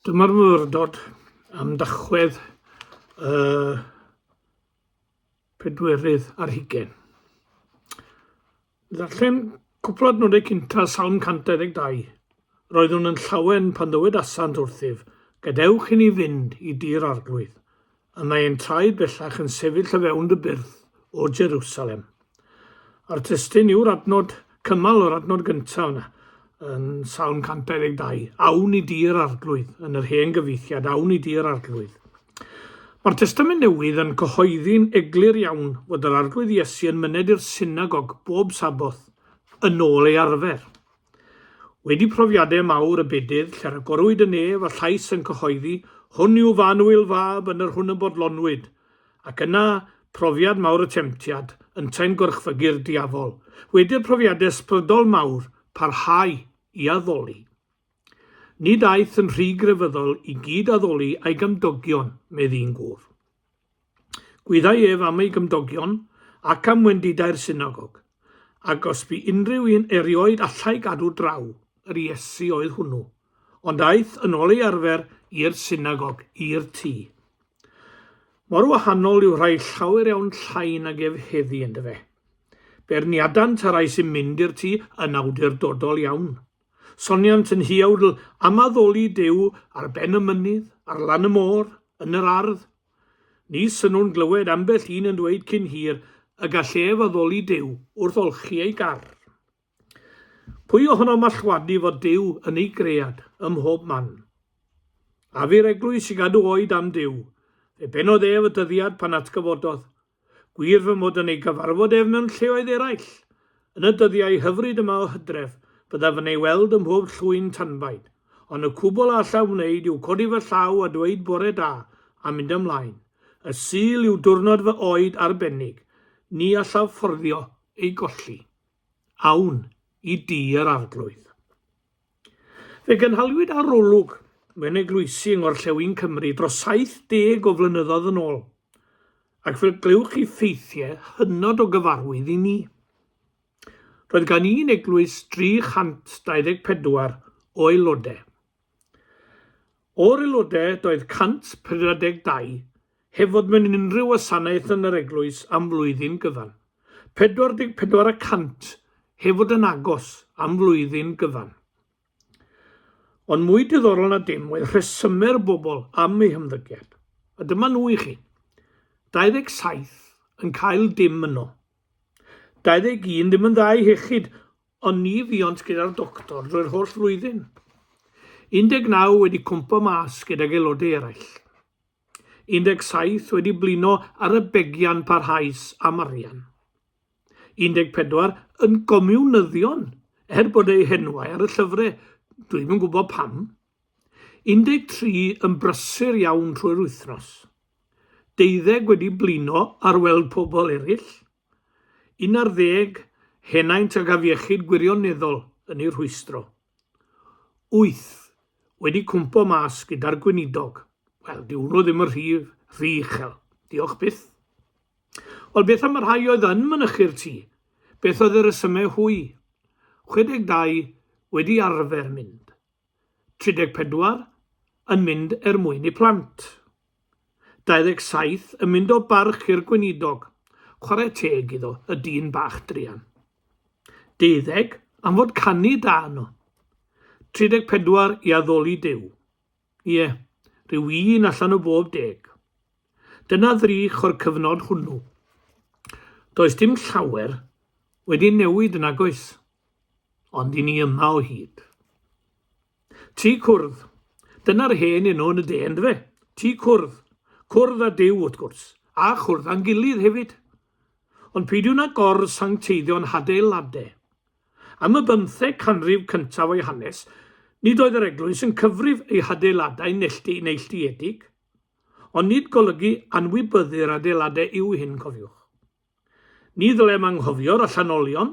Dyma'r myfyrdod am dachwedd pedwerydd ar 20. Ddarllen cwpl o adnodau cynta Salm 112. Roeddwn yn llawen pan ddywed asant wrthyf, gadewch i ni fynd i dir Arglwydd, a mae ein traed bellach yn sefyll o fewn dy byrth o Jerusalem. A'r testun yw'r adnod cymal o'r adnod gyntaf yna, yn Salm 112, awn i dir Arglwydd, yn yr hen gyfieithiad, awn i dir Arglwydd. Mae'r Testament Newydd yn cyhoeddi'n eglur iawn fod yr Arglwydd Iesu yn myned i'r synagog bob saboth yn ôl ei arfer. Wedi profiadau mawr y bedydd, lle agorwyd yn ef a llais yn cyhoeddi, hwn yw fanwyl fab yn yr hwn y bodlonwyd, ac yna profiad mawr y temptiad yn ta'n gwrchfygu'r diafol. Wedi'r profiadau ysbrydol mawr parhau i addoli. Nid aeth yn rhy grefyddol i cyd-addoli a'i gymdogion, meddi'n gŵr. Gwyddai ef am ei gymdogion ac am wendidau'r synagog, ac os bu unrhyw un erioed allai gadw draw, yr Iesu oedd hwnnw, ond aeth yn ôl ei arfer i'r synagog, i'r tŷ. Mor wahanol yw rhai llawer iawn llai nag ef heddi ynddo fe. Berniadant a rai sy'n mynd i'r tŷ yn awdurdodol iawn. Soniant yn hiawdl am addoli Duw ar ben y mynydd, ar lan y môr, yn yr ardd. Ni synwn glywed ambell un yn dweud cyn hir y gall ef addoli Duw wrth olchi ei gar. Pwy ohono mallwadu fod Duw yn ei gread ym mhob man? A fi'r eglwys i gadw oed am Duw, fe benodd ef y dyddiad pan atgyfododd. Gwir fy mod yn ei gyfarfod ef mewn lleoedd eraill. Yn y dyddiau hyfryd yma o hydref, byddaf yn ei weld ym mhob llwyn tanbaid, ond y cwbl allaf wneud yw codi fy llaw a dweud bore da a mynd ymlaen. Y Sul yw diwrnod fy oed arbennig, ni allaf fforddio ei golli. Awn i dir Arglwydd. Fe gynhalwyd arolwg mewn eglwysi yng Ngorllewin Cymru dros 70 o flynyddoedd yn ôl, ac fel glywch chi ffeithiau hynod o gyfarwydd i ni. Roedd gan un eglwys 324 o aelodau. O'r aelodau doedd 142 heb fod mewn unrhyw wasanaeth yn yr eglwys am flwyddyn gyfan. 44% heb fod yn agos am flwyddyn gyfan. Ond mwy diddorol na dim oedd rhesymau'r bobl am ei hymddygiad. A dyma nhw i chi. 27 yn cael dim yno. 21 ddim yn dda i hechyd, ond ni fiont gyda'r doctor drwy'r holl flwyddyn. 19 wedi cwmpo mas gyda'r aelodau eraill. 17 wedi blino ar y begian parhaus am arian. 14 yn gomiwnyddion, bod ei henwau ar y llyfrau, dwi'n yn gwybod pam. 13 yn brysur iawn trwy'r wythnos. 12 wedi blino ar weld pobl eraill. 11 henaint ag afiechyd gwirioneddol yn ei rhwystro. 8 wedi cwmpo mas gyda'r gweinidog. Wel, diwn nhw ddim yn rhy uchel. Diolch byth. Ond beth am y rhai oedd yn mynychu'r tŷ? Beth oedd y resymau hwy? 62 wedi arfer mynd. 34 yn mynd mwyn i plant. 27 yn mynd o barch i'r gweinidog. Chwarae teg iddo, y dyn bach drian. 12 am fod canu da nhw. 34 i addoli Duw. Ie, rhyw un allan o bob 10. Dyna ddrych o'r cyfnod hwnnw. Does dim llawer wedi newid yn agos, ond i ni yma o hyd. Tŷ cwrdd. Dyna'r hen enw yn y de, ynddo fe? Tŷ cwrdd. Cwrdd a Duw wrth gwrs, a chwrdd a'n gilydd hefyd. Ond peidiwn â gors sancteiddio'n hadeiladau. Am y 15 canrif cyntaf o'i hanes, nid oedd yr eglwys yn cyfrif ei hadeiladau neilltiedig, ond nid golygu anwybyddu'r adeiladau yw hyn, cofiwch. Ni ddylem anghofio'r allanolion,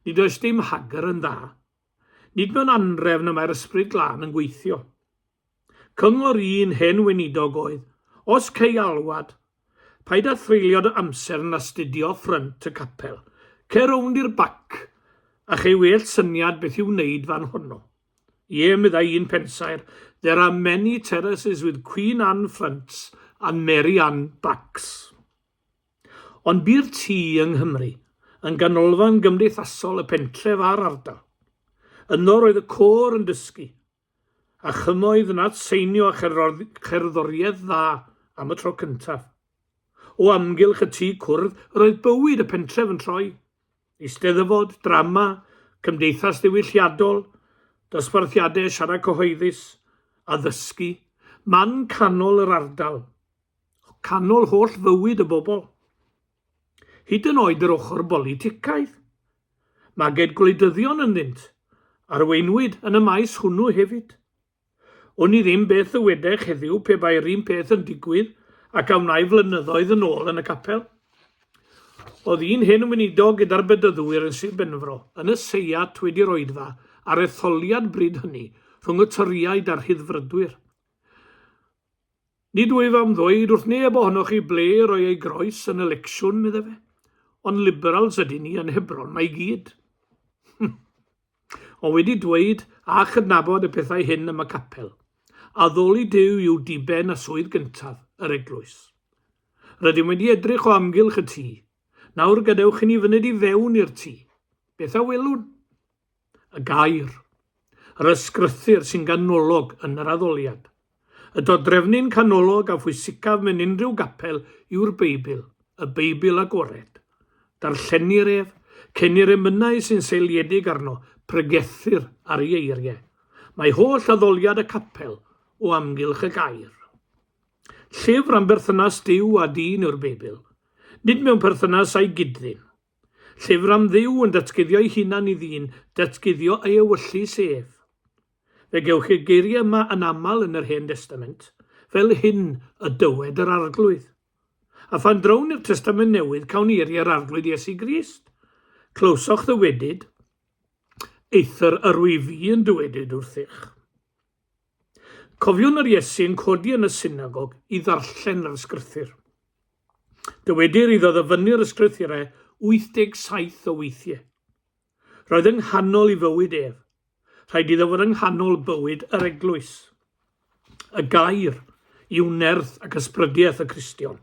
nid oes dim hagar yn dda. Nid mewn anrefn y mae'r ysbryd glân yn gweithio. Cyngor un hen weinidog oedd, os cei alwad, paid â threulio dy amser yn astudio ffrynt y capel, cer rownd i'r bac, a chei well syniad beth i'w wneud fan honno. Ie, meddai un pensaer, There are many terraces with Queen Anne fronts and Mary Ann backs. Ond bu'r tŷ yng Nghymru yn ganolfan gymdeithasol y pentref a'r ardal. Yno roedd y côr yn dysgu, a chymoedd yn atseinio a cherddoriaeth dda am y tro cyntaf. O amgylch y tŷ cwrdd, roedd bywyd y pentref yn troi. Eisteddfod, drama, cymdeithas ddiwylliadol, dosbarthiadau siarad cyhoeddus, a ddysgu, man canol yr ardal, canol holl fywyd y bobl. Hyd yn oed yr ochr politicaidd. Mae ged gwleidyddion ynddynt, arweinwyd yn y maes hwnnw hefyd. O'n i ddim beth y wedech heddiw pe bai'r un peth yn digwydd ac am 9 flynyddoedd yn ôl yn y capel. Oedd un hen weinidog gyda'r bedyddwyr yn Sir Benfro yn y seiat wedi'i roedfa ar etholiad bryd hynny rhwng y toriaid a'r hyddfrydwyr. Nid wyf am ddweud wrth neb ohonoch chi ble roi ei groes yn elecsiwn, medde fe, ond liberals ydy ni yn Hebron mae gyd. O wedi dweud a chydnabod y pethau hyn am y capel, addoli Duw yw diben a swydd gyntaf yr eglwys. Rydym wedi edrych o amgylch y tŷ. Nawr gadewch i ni fyned i fewn i'r tŷ. Beth a welwn? Y gair, yr ysgrythyr sy'n ganolog yn yr addoliad. Y dodrefnu'n canolog a phwysicaf mewn unrhyw gapel yw'r Beibl, y Beibl agored. Darllenir ef, cenir emynau sy'n seiliedig arno, pregethyr ar ei eiriau. Mae holl addoliad y capel o amgylch y gair. Llyfr am berthynas Duw a dyn yw'r Beibl, nid mewn perthynas a'i gydddyn. Llyfr am Dduw yn datguddio ei hunan i ddyn, datguddio ei ewyllus ef. Fe gewch y geiriau yma yn aml yn yr Hen Testament, fel hyn y dywed yr Arglwydd. A phan drown i'r Testament Newydd cawn eiriau'r Arglwydd Iesu Grist. Clywsoch ddywedyd, eithir arwyfi yn dywedyd wrthych. Cofiwn yr Iesu'n codi yn y synagog i ddarllen yr ysgrythyr. Dywedir iddo ddyfynnu'r ysgrythurau 87 o weithiau. Roedd yng nghanol i fywyd ef. Rhaid iddo fod yng nghanol bywyd yr eglwys. Y gair yw nerth ac ysbrydiaeth y Cristion.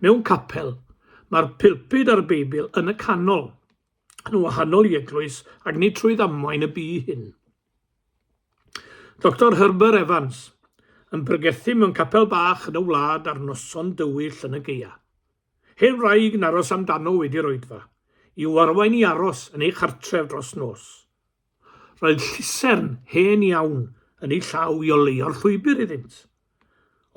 Mewn capel, mae'r pulpud a'r Beibl yn y canol, yn wahanol i eglwys ac nid trwy ddamwain y byd hyn. Dr Herbert Evans yn pregethu mewn capel bach yn y wlad ar noson dywyll yn y Gaea. Hen wraig yn aros amdano wedi'i roedfa, i'w arwain i aros yn ei chartref dros nos. Roedd llusern hen iawn yn ei llaw i oleo'r llwybr iddynt.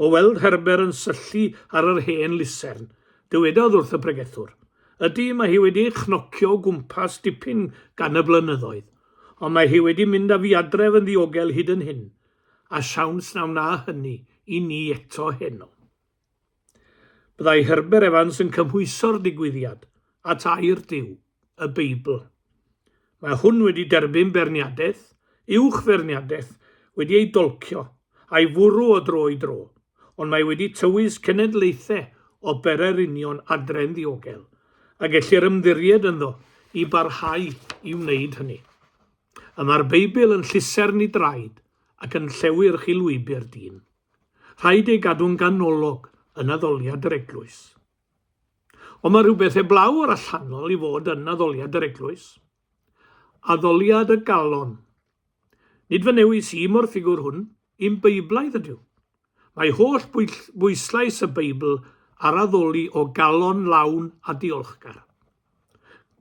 O weld Herbert yn syllu ar yr hen lusern, dywedodd wrth y pregethwr, ydy mae hi wedi chnocio o gwmpas dipyn gan y blynyddoedd, ond mae hi wedi mynd â fi adref yn ddiogel hyd yn hyn, a siawns naw na hynny i ni eto heno. Byddai Herbert Evans yn cymhwyso'r digwyddiad at air Duw, y Beibl. Mae hwn wedi derbyn berniadaeth, uwch-ferniadaeth, wedi ei dolcio, a'i fwrw o dro i dro, ond mae wedi tywys cenedlaethau o berer union adre'n ddiogel, a gellir ymddiried ynddo i barhau i wneud hynny. Y mae'r Beibl yn llusern i draed ac yn llewyrch i lwybr dyn. Rhaid ei gadw'n ganolog yn addoliad yr eglwys. Ond mae rhywbeth heblaw o'r allanol i fod yn addoliad yr eglwys. Addoliad y galon. Nid fy newis i mor ffigwr hwn, un beiblaidd ydyw. Mae holl bwyslais y Beibl ar addoli o galon lawn a diolchgar.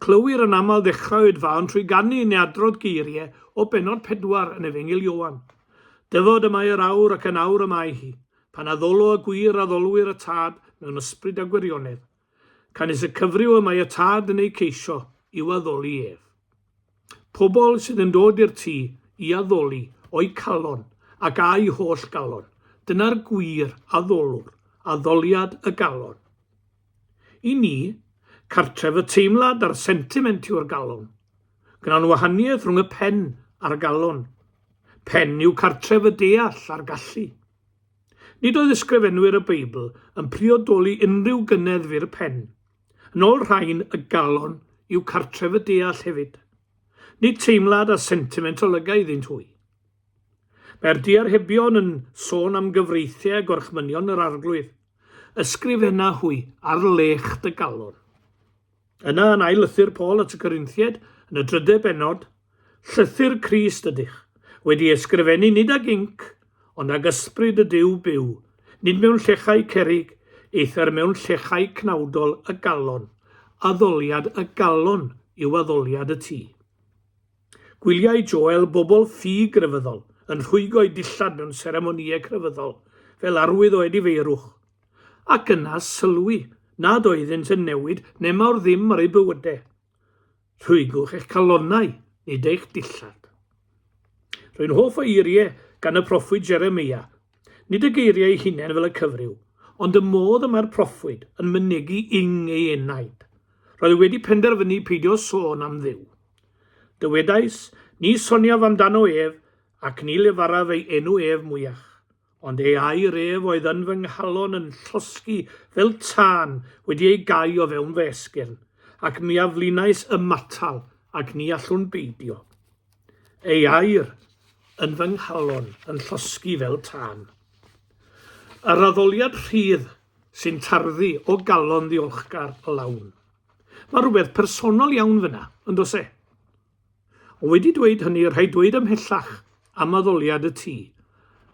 Clywir yn aml ddechrau oedfa'n trwy gannu neadrodd geiriau o benod 4 yn Efengyl Ioan. Dyfod y mae yr awr ac yn awr y mae hi, pan addolo y gwir addolwyr y tad mewn ysbryd a gwirionedd. Canis y cyfryw y mae y tad yn ei ceisio i'w addoli ef. Pobl sydd yn dod i'r tŷ i addoli o'i calon ac a'i holl galon. Dyna'r gwir addolwr, addoliad y galon. I ni, cartref y teimlad a'r sentiment yw'r galon. Gyda'n wahaniaeth rhwng y pen a'r galon. Pen yw cartref y deall a'r gallu. Nid oedd ysgrifenwyr y Beibl yn priodoli unrhyw gyneddfu'r pen. Yn ôl rhain, y galon yw cartref y deall hefyd. Nid teimlad a sentiment olygaidd iddynt hwy. Mae'r diarhebion yn sôn am gyfreithiau a gorchmynion yr arglwydd. Ysgrifenna hwy ar lech dy galon. Yna yn ail lythyr Paul at y Corinthiaid yn y 3 bennod, llythyr Crist ydych, wedi ysgrifennu nid ag inc, ond ag ysbryd y Duw byw, nid mewn llechau cerig, either mewn llechau cnawdol y galon. Addoliad y galon yw addoliad y tŷ. Gwyliau Joel bobl ffi grefyddol yn rhwygo'i dillad mewn seremonïau crefyddol, fel arwydd o edifeirwch, ac yna sylwi nad oeddynt yn newid neu mawr ddim ar ei bywydau. Rhwygwch eich calonnau, nid eich dillad. Rwy'n hoff o eiriau gan y proffwyd Jeremia, nid y geiriau ei hunain fel y cyfryw, ond y modd yma'r proffwyd yn mynegu ei enaid. Roedd wedi penderfynu peidio sôn am Dduw. Dywedais, ni soniaf amdano ef, ac ni lefaraf ei enw ef mwyach, ond ei air ef oedd yn fy nghalon yn llosgi fel tân wedi ei gau o fewn fy esgyrn, ac mi aflinais y matal ac ni allwn beidio. Ei air yn fy nghalon yn llosgi fel tân. Yr addoliad rhydd sy'n tarddu o galon ddiolchgar lawn. Mae rhywbeth personol iawn fyna, yn dos e. O wedi dweud hynny, rhaid dweud ymhellach am addoliad y tŷ.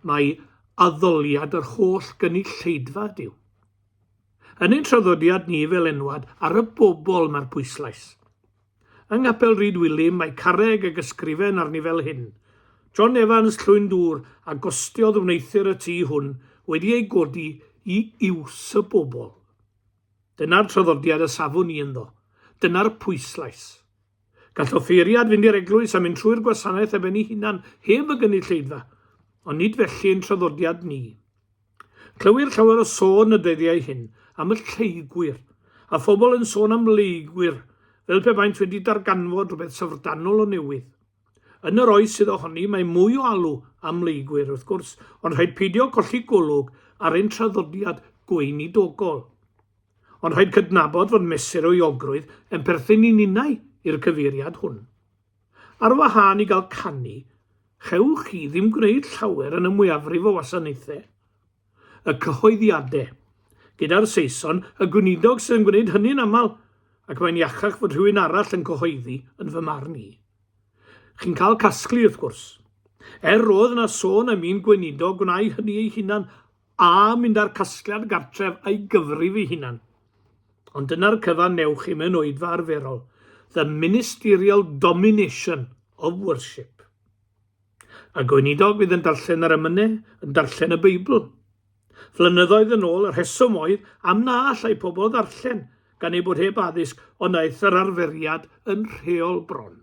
Mae addoliad yr holl gynulleidfa Duw. Yn ein traddodiad ni fel enwad ar y bobl mae'r pwyslais. Yng Ngapel Rhyd Wilym mae carreg ag ysgrifen arni fel hyn. John Evans Llwyn Dŵr a gostiodd wneithur y tŷ hwn wedi ei godi i iws y bobl. Dyna'r traddodiad y safwn ni ynddo. Dyna'r pwyslais. Gall offeiriad fynd i'r eglwys a mynd trwy'r gwasanaeth e ben ei hunan heb y gynulleidfa, ond nid felly ein traddodiad ni. Clywir llawer o sôn y dyddiau hyn am y lleigwyr, a phobl yn sôn am leigwyr, fel pe baent wedi darganfod rhywbeth syfrdanol o newydd. Yn yr oes sydd ohoni mae mwy o alw am leigwyr wrth gwrs, ond rhaid peidio colli golwg ar ein traddodiad gweinidogol. Ond rhaid cydnabod fod mesur o iogrwydd yn perthyn i ninnau i'r cyfeiriad hwn. Ar wahân i gael canu, chewch chi ddim gwneud llawer yn y mwyafrif o wasanaethau. Y cyhoeddiadau, gyda'r Saeson, y gweinidog sy'n gwneud hynny'n aml, ac mae'n iachach fod rhywun arall yn cyhoeddi yn fy marn i. Chi'n cael casglu wrth gwrs. Roedd yna sôn am un gweinidog gwneud hynny ei hunan a mynd â'r casgliad gartref a'i gyfrif ei hunan. Ond dyna'r cyfan newch i mewn oedfa arferol, the ministerial domination of worship. A gweinidog fydd yn darllen yr emynau, yn darllen y Beibl. Flynyddoedd yn ôl, yr rheswm oedd am na allai pobl ddarllen, gan ei bod heb addysg, ond aeth yr arferiad yn rheol bron.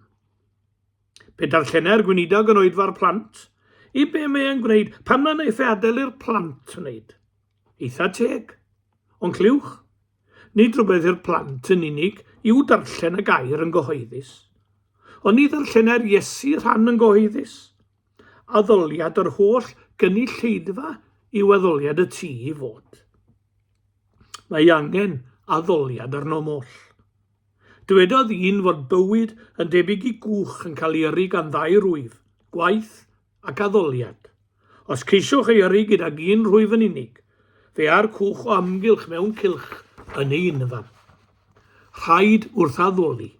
Pe darllenau'r gweinidog yn oedfa'r plant, i be mae e'n gwneud, pam na wnaeth e adael i'r plant wneud? Eitha teg, ond clywch. Nid rhywbeth i'r plant yn unig yw darllen y gair yn gyhoeddus. Ond ni ddarllenau'r Iesu rhan yn gyhoeddus. Addoliad yr holl gynulleidfa yw addoliad y tŷ i fod. Mae angen addoliad arno moll. Dywedodd un fod bywyd yn debyg i gwch yn cael ei yrru gan ddau rwyf, gwaith ac addoliad. Os ceisiwch ei yrru gydag un rwyf yn unig, fe ar cwch o amgylch mewn cylch yn ei unfan. Rhaid wrth addoli.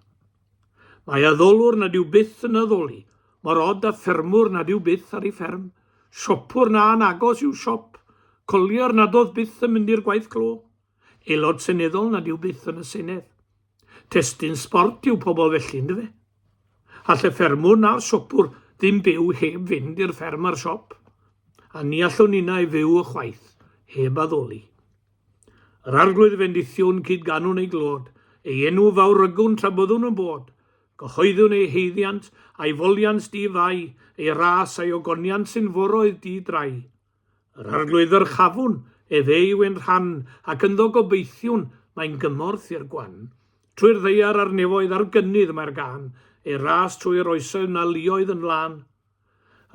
Mae addolwr nad yw byth yn addoli, mor od a ffermwr nad yw byth ar ei fferm, siopwr na'n agos yw siop, coliar nad oedd byth yn mynd i'r gwaith clo, aelod seneddol nad yw byth yn y Senedd. Testyn sport yw pobl felly, ynddo fe? All y ffermwr na'r siopwr ddim byw heb fynd i'r fferm a'r siop, a ni allwn unna i fyw y chwaith heb addoli. Yr arglwydd fendithiwn cyd-ganwn ei glod, ei enw fawrygwn tra byddwn yn bod, gyhoeddwn ei heiddiant a'i foliant di fai, ei ras a'i ogoniant sy'n foroedd di drai. Yr arglwydd yr chafwn, e fe yw ein rhan, ac ynddo gobeithiwn mae'n gymorth i'r gwan. Trwy'r ddeiar a'r nefoedd a'r gynnydd mae'r gan, ei ras trwy'r oesoedd na luoedd yn lan.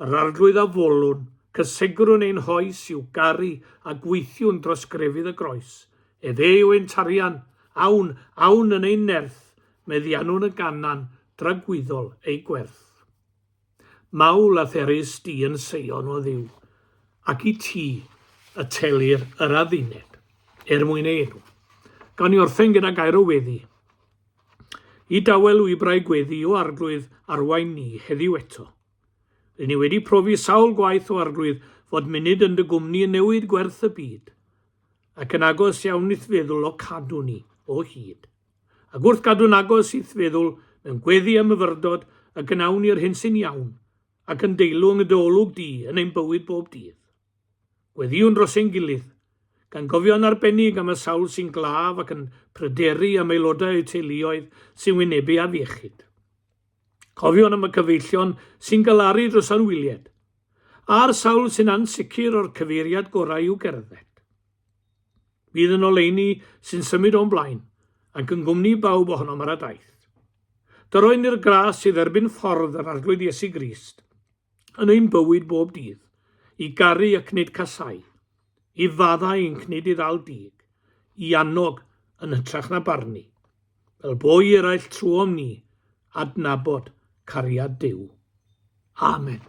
Yr arglwydd a folwn, cysegrwn ein hoes i'w garu a gweithiwn dros grefydd y groes. E fe yw ein tarian, awn yn ein nerth, meddianwn y ganan, dragwyddol ei gwerth. mawl a therys di yn seion o ddiw, ac i ti y telir yr adduned, mwyn ei enw. Gan i orffen gyda gair o weddi. I dawel wybrau gweddi o Arglwydd arwain ni heddiw eto. Rydyn ni wedi profi sawl gwaith o Arglwydd fod munud yn dy gwmni yn newid gwerth y byd, ac yn agos iawn i feddwl o cadw ni o hyd. Ac wrth gadw'n agos i feddwl mewn gweddi am myfyrdod ac yn awn i'r hyn sy'n iawn, ac yn deilwng y dolwg di yn ein bywyd bob dydd. Gweddiwn dros ein gilydd, gan gofio'n arbennig am y sawl sy'n glaf ac yn pryderu am aelodau eu teuluoedd sy'n wynebu afiechyd. Cofion am y cyfeillion sy'n galaru dros anwyliad, a'r sawl sy'n ansicr o'r cyfeiriad gorau i'w gerdded. Bydd yn oleuni sy'n symud o'n blaen, ac yn gwmni bawb ohonom ar y daith. Dyroen i'r gras sydd erbyn ffordd yr Arglwydd Iesu Grist, yn ein bywyd bob dydd, i garu ac nid casau, i faddau yn cnid i ddal dig, i annog yn hytrach na barnu, fel boi eraill trwom ni, adnabod cariad Duw. Amen.